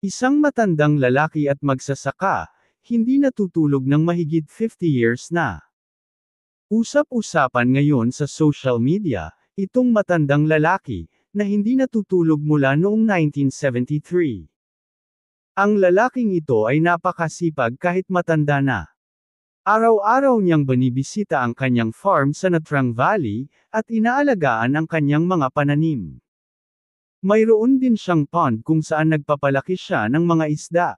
Isang matandang lalaki at magsasaka, hindi natutulog ng mahigit 50 years na. Usap-usapan ngayon sa social media, itong matandang lalaki, na hindi natutulog mula noong 1973. Ang lalaking ito ay napakasipag kahit matanda na. Araw-araw niyang binibisita ang kanyang farm sa Natrang Valley, at inaalagaan ang kanyang mga pananim. Mayroon din siyang pond kung saan nagpapalaki siya ng mga isda.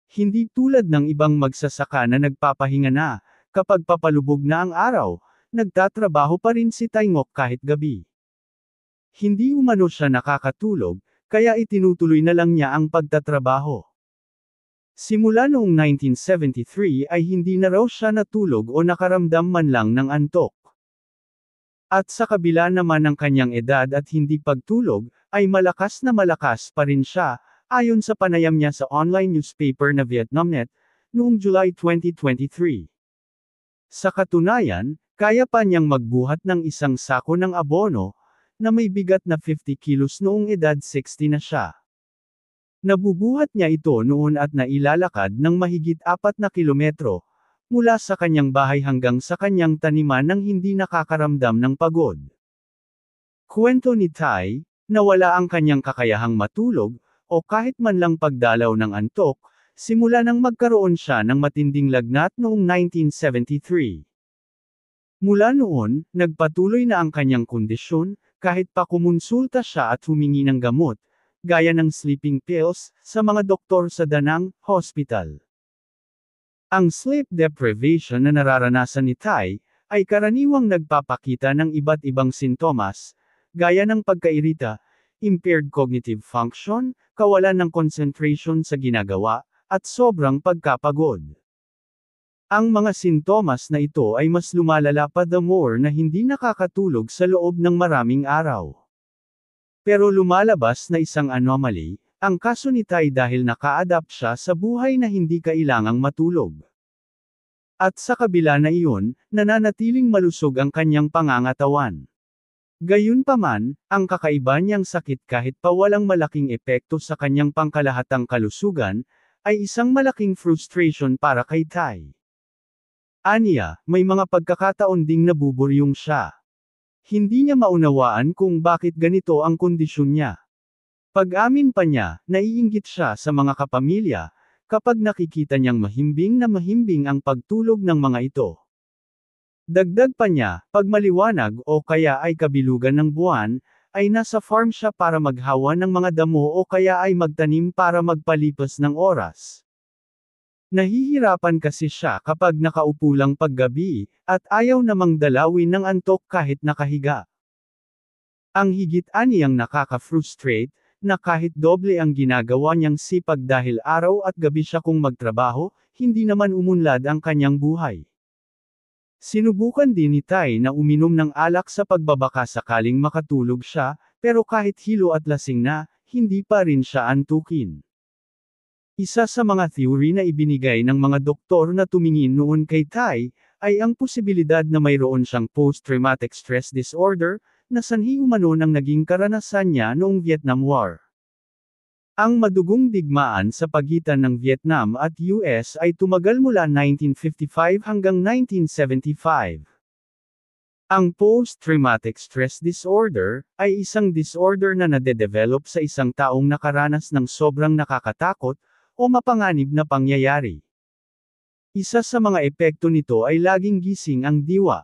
Hindi tulad ng ibang magsasaka na nagpapahinga na, kapag papalubog na ang araw, nagtatrabaho pa rin si Taingok kahit gabi. Hindi umano siya nakakatulog, kaya itinutuloy na lang niya ang pagtatrabaho. Simula noong 1973 ay hindi na raw siya natulog o nakaramdam man lang ng antok. At sa kabila naman ng kanyang edad at hindi pagtulog, ay malakas pa rin siya, ayon sa panayam niya sa online newspaper na Vietnamnet, noong July 2023. Sa katunayan, kaya pa niyang magbuhat ng isang sako ng abono, na may bigat na 50 kilos noong edad 60 na siya. Nabubuhat niya ito noon at nailalakad ng mahigit 4 na kilometro, mula sa kanyang bahay hanggang sa kanyang taniman nang hindi nakakaramdam ng pagod. Kwento ni Tai, na wala ang kanyang kakayahang matulog, o kahit man lang pagdalaw ng antok, simula nang magkaroon siya ng matinding lagnat noong 1973. Mula noon, nagpatuloy na ang kanyang kondisyon, kahit pa kumonsulta siya at humingi ng gamot, gaya ng sleeping pills, sa mga doktor sa Danang Hospital. Ang sleep deprivation na nararanasan ni Tai, ay karaniwang nagpapakita ng iba't ibang sintomas, gaya ng pagkairita, impaired cognitive function, kawalan ng concentration sa ginagawa, at sobrang pagkapagod. Ang mga sintomas na ito ay mas lumalala pa the more na hindi nakakatulog sa loob ng maraming araw. Pero lumalabas na isang anomaly, ang kaso ni Tai dahil naka-adapt siya sa buhay na hindi kailangang matulog. At sa kabila na iyon, nananatiling malusog ang kanyang pangangatawan. Gayunpaman, ang kakaiba niyang sakit kahit pa walang malaking epekto sa kanyang pangkalahatang kalusugan, ay isang malaking frustration para kay Tai. Aniya, may mga pagkakataon ding nabuburyong siya. Hindi niya maunawaan kung bakit ganito ang kondisyon niya. Pag-amin pa niya, naiinggit siya sa mga kapamilya, kapag nakikita niyang mahimbing ang pagtulog ng mga ito. Dagdag pa niya, pag maliwanag o kaya ay kabilugan ng buwan, ay nasa farm siya para maghawa ng mga damo o kaya ay magtanim para magpalipas ng oras. Nahihirapan kasi siya kapag nakaupo lang paggabi, at ayaw namang dalawin ng antok kahit nakahiga. Ang higit aniyang nakaka-frustrate, na kahit doble ang ginagawa niyang sipag dahil araw at gabi siya kung magtrabaho, hindi naman umunlad ang kanyang buhay. Sinubukan din ni Tai na uminom ng alak sa pagbabaka sakaling makatulog siya, pero kahit hilo at lasing na, hindi pa rin siya antukin. Isa sa mga theory na ibinigay ng mga doktor na tumingin noon kay Tai, ay ang posibilidad na mayroon siyang post-traumatic stress disorder, na sanhi umano ng naging karanasan niya noong Vietnam War. Ang madugong digmaan sa pagitan ng Vietnam at US ay tumagal mula 1955 hanggang 1975. Ang post-traumatic stress disorder, ay isang disorder na nade-develop sa isang taong nakaranas ng sobrang nakakatakot, o mapanganib na pangyayari. Isa sa mga epekto nito ay laging gising ang diwa.